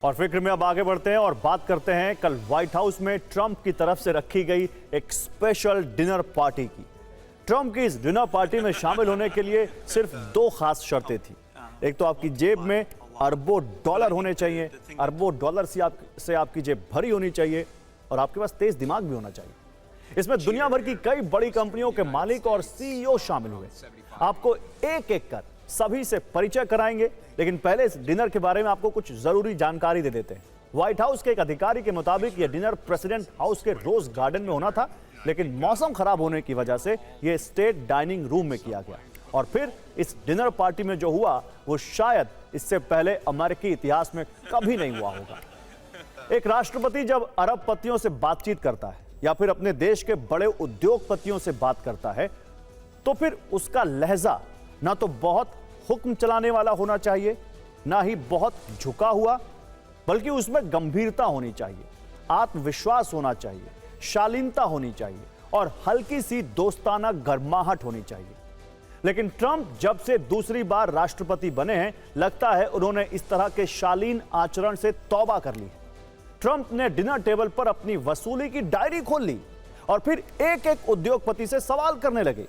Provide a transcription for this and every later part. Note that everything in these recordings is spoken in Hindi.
और फिक्र में अब आगे बढ़ते हैं और बात करते हैं कल व्हाइट हाउस में ट्रंप की तरफ से रखी गई एक स्पेशल डिनर पार्टी की। ट्रंप की इस डिनर पार्टी में शामिल होने के लिए सिर्फ दो खास शर्तें थी। एक तो आपकी जेब में अरबों डॉलर होने चाहिए, अरबों डॉलर से आपकी जेब भरी होनी चाहिए और आपके पास तेज दिमाग भी होना चाहिए। इसमें दुनिया भर की कई बड़ी कंपनियों के मालिक और सीईओ शामिल हुए। आपको एक एक कर सभी से परिचय कराएंगे, लेकिन पहले इस डिनर के बारे में आपको कुछ जरूरी जानकारी दे देते हैं। व्हाइट हाउस के एक अधिकारी के मुताबिक यह डिनर प्रेसिडेंट हाउस के रोज गार्डन में होना था, लेकिन मौसम खराब होने की वजह से यह स्टेट डाइनिंग रूम में किया गया। और फिर इस डिनर पार्टी में जो हुआ वो शायद इससे पहले अमेरिकी इतिहास में कभी नहीं हुआ होगा। एक राष्ट्रपति जब अरबपतियों से बातचीत करता है या फिर अपने देश के बड़े उद्योगपतियों से बात करता है, तो फिर उसका लहजा ना तो बहुत हुक्म चलाने वाला होना चाहिए, ना ही बहुत झुका हुआ, बल्कि उसमें गंभीरता होनी चाहिए, आत्मविश्वास होना चाहिए, शालीनता होनी चाहिए और हल्की सी दोस्ताना गर्माहट होनी चाहिए। लेकिन ट्रंप जब से दूसरी बार राष्ट्रपति बने हैं, लगता है उन्होंने इस तरह के शालीन आचरण से तौबा कर ली। ट्रंप ने डिनर टेबल पर अपनी वसूली की डायरी खोल ली और फिर एक एक उद्योगपति से सवाल करने लगे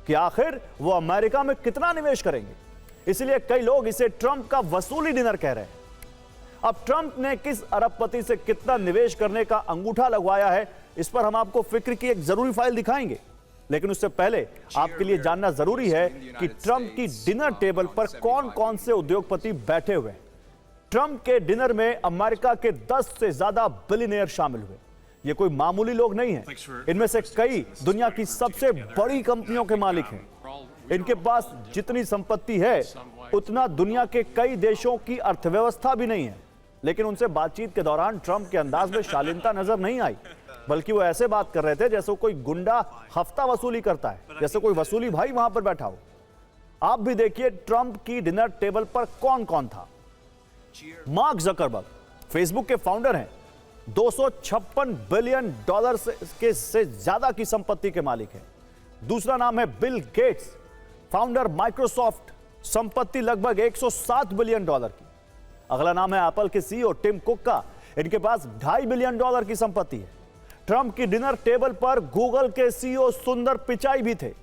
कि आखिर वो अमेरिका में कितना निवेश करेंगे। इसलिए कई लोग इसे ट्रंप का वसूली डिनर कह रहे हैं। अब ट्रंप ने किस अरबपति से कितना निवेश करने का अंगूठा लगवाया है, इस पर हम आपको फिक्र की एक जरूरी फाइल दिखाएंगे। लेकिन उससे पहले आपके लिए जानना जरूरी है कि ट्रंप की डिनर टेबल पर कौन कौन से उद्योगपति बैठे हुए हैं। ट्रंप के डिनर में अमेरिका के 10 से ज्यादा बिलियनियर शामिल हुए। ये कोई मामूली लोग नहीं हैं। इनमें से कई दुनिया की सबसे बड़ी कंपनियों के मालिक हैं। इनके पास जितनी संपत्ति है उतना दुनिया के कई देशों की अर्थव्यवस्था भी नहीं है। लेकिन उनसे बातचीत के दौरान ट्रंप के अंदाज में शालीनता नजर नहीं आई, बल्कि वो ऐसे बात कर रहे थे जैसे कोई गुंडा हफ्ता वसूली करता है, जैसे कोई वसूली भाई वहां पर बैठा हो। आप भी देखिए ट्रंप की डिनर टेबल पर कौन कौन था। मार्क जकरबर्ग फेसबुक के फाउंडर हैं, 256 बिलियन डॉलर से ज्यादा की संपत्ति के मालिक हैं। दूसरा नाम है बिल गेट्स, फाउंडर माइक्रोसॉफ्ट, संपत्ति लगभग 107 बिलियन डॉलर की। अगला नाम है एप्पल के सीईओ टिम कुक का, इनके पास 2.5 बिलियन डॉलर की संपत्ति है। ट्रंप की डिनर टेबल पर गूगल के सीईओ सुंदर पिचाई भी थे,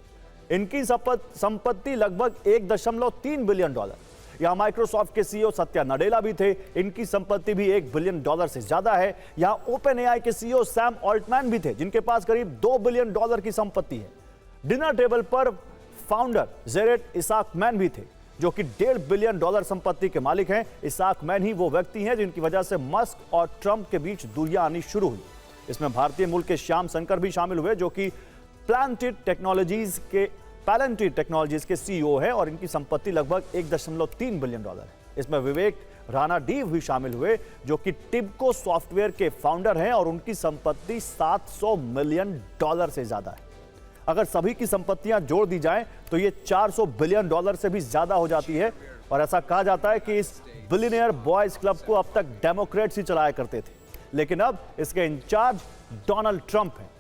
इनकी संपत्ति लगभग 1.3 बिलियन डॉलर। यहां माइक्रोसॉफ्ट के सीईओ सत्या नडेला भी थे, इनकी संपत्ति भी 1 बिलियन डॉलर से ज्यादा है। यहां ओपन एआई के सीईओ सैम ऑल्टमैन भी थे, जिनके पास करीब 2 बिलियन डॉलर की संपत्ति है। डिनर टेबल पर फाउंडर जेरेट इसाकमैन भी थे, जो कि 1.5 बिलियन डॉलर संपत्ति के मालिक हैं। इसाकमैन ही वो व्यक्ति हैं जिनकी वजह से मस्क और ट्रंप के बीच दूरियां आनी शुरू हुई। इसमें भारतीय मूल के श्याम शंकर भी शामिल हुए, जो कि पैलेंटिड टेक्नोलॉजीज के सीईओ है और इनकी संपत्ति लगभग 1.3 बिलियन डॉलर है। इसमें विवेक राणा डीव भी शामिल हुए, जो कि टिबको सॉफ्टवेयर के फाउंडर हैं और उनकी संपत्ति 700 मिलियन डॉलर से ज्यादा है। अगर सभी की संपत्तियां जोड़ दी जाएं तो ये 400 बिलियन डॉलर से भी ज्यादा हो जाती है। और ऐसा कहा जाता है कि इस बिलियनियर बॉयज क्लब को अब तक डेमोक्रेट्स ही चलाया करते थे, लेकिन अब इसके इंचार्ज डोनाल्ड ट्रंप हैं।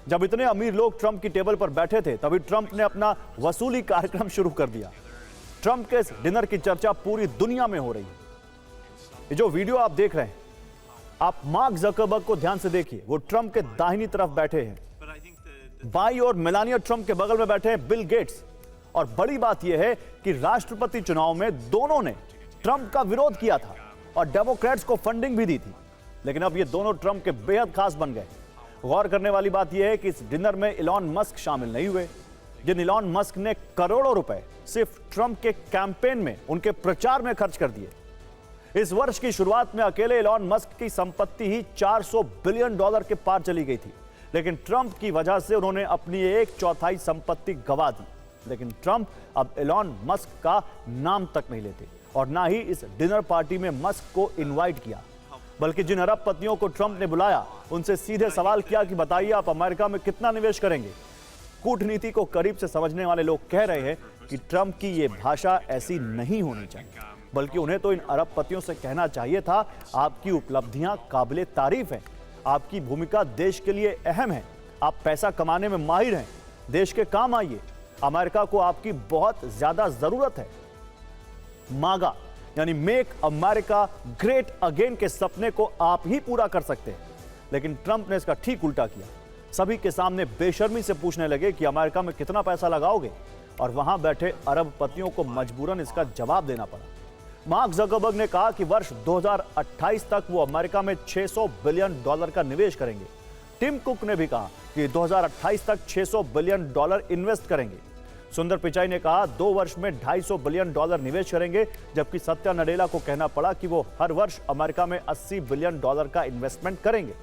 जब इतने अमीर लोग ट्रंप की टेबल पर बैठे थे, तभी ट्रंप ने अपना वसूली कार्यक्रम शुरू कर दिया। ट्रंप के इस डिनर की चर्चा पूरी दुनिया में हो रही है। ये जो वीडियो आप देख रहे हैं, आप मार्क जकरबर्ग को ध्यान से देखिए, वो ट्रंप के दाहिनी तरफ बैठे हैं। बाईं ओर मेलानिया ट्रंप के बगल में बैठे हैं बिल गेट्स। और बड़ी बात यह है कि राष्ट्रपति चुनाव में दोनों ने ट्रंप का विरोध किया था और डेमोक्रेट्स को फंडिंग भी दी थी, लेकिन अब ये दोनों ट्रंप के बेहद खास बन गए। गौर करने वाली बात यह है कि इस डिनर में इलॉन मस्क शामिल नहीं हुए, जिन इलॉन मस्क ने करोड़ों रुपए सिर्फ ट्रंप के कैंपेन में, उनके प्रचार में खर्च कर दिए। इस वर्ष की शुरुआत में अकेले इलॉन मस्क की संपत्ति ही 400 बिलियन डॉलर के पार चली गई थी, लेकिन ट्रंप की वजह से उन्होंने अपनी 1/4 संपत्ति गंवा दी। लेकिन ट्रंप अब इलॉन मस्क का नाम तक नहीं लेते और ना ही इस डिनर पार्टी में मस्क को इनवाइट किया, बल्कि जिन अरबपतियों को ट्रंप ने बुलाया उनसे सीधे सवाल किया कि बताइए आप अमेरिका में कितना निवेश करेंगे। कूटनीति को करीब से समझने वाले लोग कह रहे हैं कि ट्रंप की यह भाषा ऐसी नहीं होनी चाहिए, बल्कि उन्हें तो इन अरबपतियों से कहना चाहिए था, आपकी उपलब्धियां काबिले तारीफ हैं, आपकी भूमिका देश के लिए अहम है, आप पैसा कमाने में माहिर हैं, देश के काम आइए, अमेरिका को आपकी बहुत ज्यादा जरूरत है। मागा यानी मेक अमेरिका ग्रेट अगेन के सपने को आप ही पूरा कर सकते हैं। लेकिन ट्रंप ने इसका ठीक उल्टा किया। सभी के सामने बेशर्मी से पूछने लगे कि अमेरिका में कितना पैसा लगाओगे, और वहां बैठे अरबपतियों को मजबूरन इसका जवाब देना पड़ा। मार्क ज़करबर्ग ने कहा कि वर्ष 2028 तक वो अमेरिका में $600 बिलियन का निवेश करेंगे। टिम कुक ने भी कहा कि 2028 तक $600 बिलियन इन्वेस्ट करेंगे। सुंदर पिचाई ने कहा 2 वर्ष में $250 बिलियन निवेश करेंगे, जबकि सत्या नडेला को कहना पड़ा कि वो हर वर्ष अमेरिका में $80 बिलियन का इन्वेस्टमेंट करेंगे।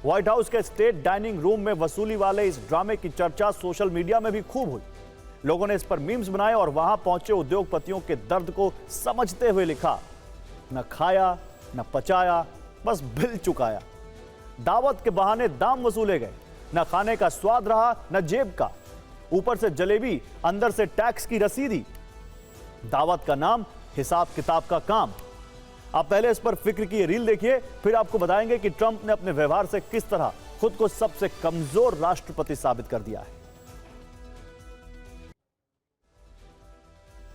व्हाइट हाउस के स्टेट डाइनिंग रूम में वसूली वाले इस ड्रामे की चर्चा सोशल मीडिया में भी खूब हुई। लोगों ने इस पर मीम्स बनाए और वहां पहुंचे उद्योगपतियों के दर्द को समझते हुए लिखा, न खाया न पचाया, बस बिल चुकाया। दावत के बहाने दाम वसूले गए, न खाने का स्वाद रहा न जेब का, ऊपर से जलेबी, अंदर से टैक्स की रसीदी। दावत का नाम, हिसाब किताब का काम। आप पहले इस पर फिक्र की रील देखिए, फिर आपको बताएंगे कि ट्रंप ने अपने व्यवहार से किस तरह खुद को सबसे कमजोर राष्ट्रपति साबित कर दिया है।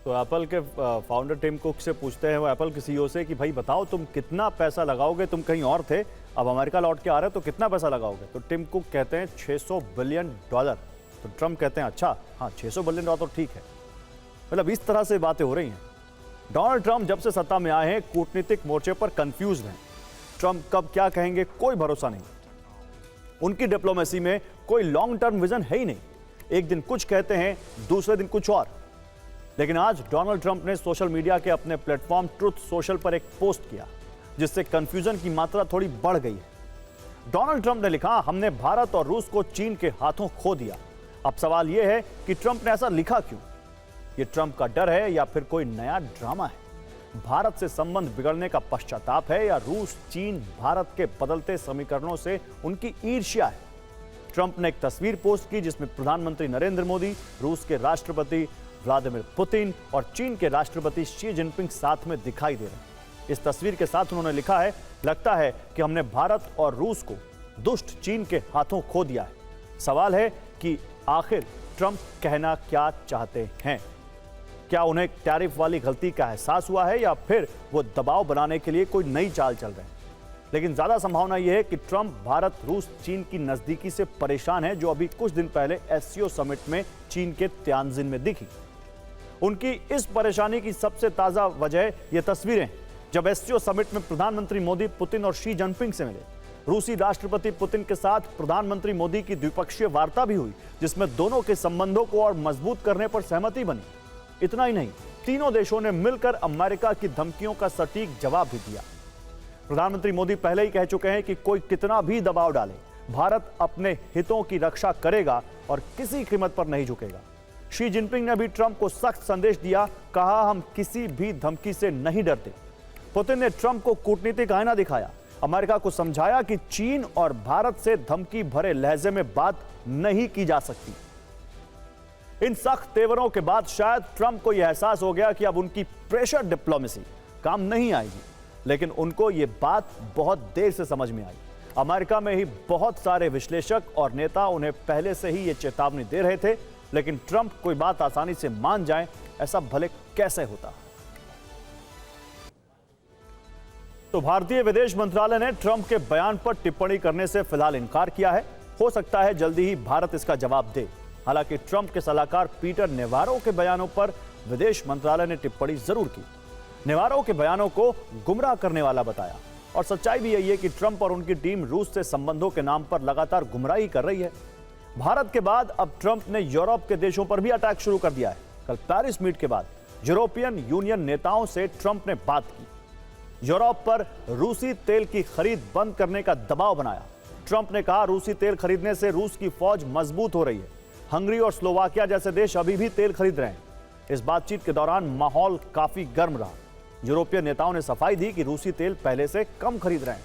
तो एप्पल के फाउंडर टिम कुक से पूछते हैं वो एप्पल के सीईओ से कि भाई बताओ तुम कितना पैसा लगाओगे, तुम कहीं और थे, अब अमेरिका लौट के आ रहे हो तो कितना पैसा लगाओगे। तो टिम कुक कहते हैं $600 बिलियन। तो ट्रंप कहते हैं अच्छा हाँ $600 बिलियन तो ठीक है। मतलब इस तरह से बातें हो रही हैं। डोनाल्ड ट्रंप जब से सत्ता में आए हैं कूटनीतिक मोर्चे पर कंफ्यूज हैं। ट्रंप कब क्या कहेंगे कोई भरोसा नहीं। उनकी डिप्लोमेसी में कोई लॉन्ग टर्म विजन है ही नहीं। एक दिन कुछ कहते हैं, दूसरे दिन कुछ और। लेकिन आज डोनाल्ड ट्रंप ने सोशल मीडिया के अपने प्लेटफॉर्म ट्रुथ सोशल पर एक पोस्ट किया, जिससे कंफ्यूजन की मात्रा थोड़ी बढ़ गई है। डोनाल्ड ट्रंप ने लिखा, हमने भारत और रूस को चीन के हाथों खो दिया। अब सवाल यह है कि ट्रंप ने ऐसा लिखा क्यों? ये ट्रंप का डर है या फिर कोई नया ड्रामा है? भारत से संबंध बिगड़ने का पश्चाताप है या रूस चीन भारत के बदलते समीकरणों से उनकी ईर्ष्या है? ट्रंप ने एक तस्वीर पोस्ट की जिसमें प्रधानमंत्री नरेंद्र मोदी, रूस के राष्ट्रपति व्लादिमीर पुतिन और चीन के राष्ट्रपति शी जिनपिंग साथ में दिखाई दे रहे हैं। इस तस्वीर के साथ उन्होंने लिखा है, लगता है कि हमने भारत और रूस को दुष्ट चीन के हाथों खो दिया है। सवाल है कि आखिर ट्रंप कहना क्या चाहते हैं? क्या उन्हें टैरिफ वाली गलती का एहसास हुआ है या फिर वो दबाव बनाने के लिए कोई नई चाल चल रहे हैं? लेकिन ज्यादा संभावना यह है कि ट्रंप भारत रूस चीन की नजदीकी से परेशान है, जो अभी कुछ दिन पहले एससीओ समिट में चीन के तियानजिन में दिखी। उनकी इस परेशानी की सबसे ताजा वजह ये तस्वीरें, जब एससीओ समिट में प्रधानमंत्री मोदी पुतिन और शी जिनपिंग से मिले। रूसी राष्ट्रपति पुतिन के साथ प्रधानमंत्री मोदी की द्विपक्षीय वार्ता भी हुई, जिसमें दोनों के संबंधों को और मजबूत करने पर सहमति बनी। इतना ही नहीं, तीनों देशों ने मिलकर अमेरिका की धमकियों का सटीक जवाब भी दिया। प्रधानमंत्री मोदी पहले ही कह चुके हैं कि कोई कितना भी दबाव डाले, भारत अपने हितों की रक्षा करेगा और किसी कीमत पर नहीं झुकेगा। शी जिनपिंग ने भी ट्रंप को सख्त संदेश दिया, कहा हम किसी भी धमकी से नहीं डरते। पुतिन ने ट्रंप को कूटनीतिक आईना दिखाया, अमेरिका को समझाया कि चीन और भारत से धमकी भरे लहजे में बात नहीं की जा सकती। इन सख्त तेवरों के बाद शायद ट्रंप को यह एहसास हो गया कि अब उनकी प्रेशर डिप्लोमेसी काम नहीं आएगी। लेकिन उनको यह बात बहुत देर से समझ में आई। अमेरिका में ही बहुत सारे विश्लेषक और नेता उन्हें पहले से ही यह चेतावनी दे रहे थे, लेकिन ट्रंप कोई बात आसानी से मान जाए, ऐसा भले कैसे होता। तो भारतीय विदेश मंत्रालय ने ट्रंप के बयान पर टिप्पणी करने से फिलहाल इनकार किया है। हो सकता है जल्दी ही भारत इसका जवाब दे। हालांकि ट्रंप के सलाहकार पीटर नेवारो के बयानों पर विदेश मंत्रालय ने टिप्पणी जरूर की। नेवारो के बयानों को गुमराह करने वाला बताया, और सच्चाई भी यही है कि ट्रंप और उनकी टीम रूस से संबंधों के नाम पर लगातार गुमराही कर रही है। भारत के बाद अब ट्रंप ने यूरोप के देशों पर भी अटैक शुरू कर दिया है। कल पेरिस मीट के बाद यूरोपियन यूनियन नेताओं से ट्रंप ने बात की। यूरोप पर रूसी तेल की खरीद बंद करने का दबाव बनाया। ट्रंप ने कहा, रूसी तेल खरीदने से रूस की फौज मजबूत हो रही है। हंगरी और स्लोवाकिया जैसे देश अभी भी तेल खरीद रहे हैं। इस बातचीत के दौरान माहौल काफी गर्म रहा। यूरोपीय नेताओं ने सफाई दी कि रूसी तेल पहले से कम खरीद रहे हैं।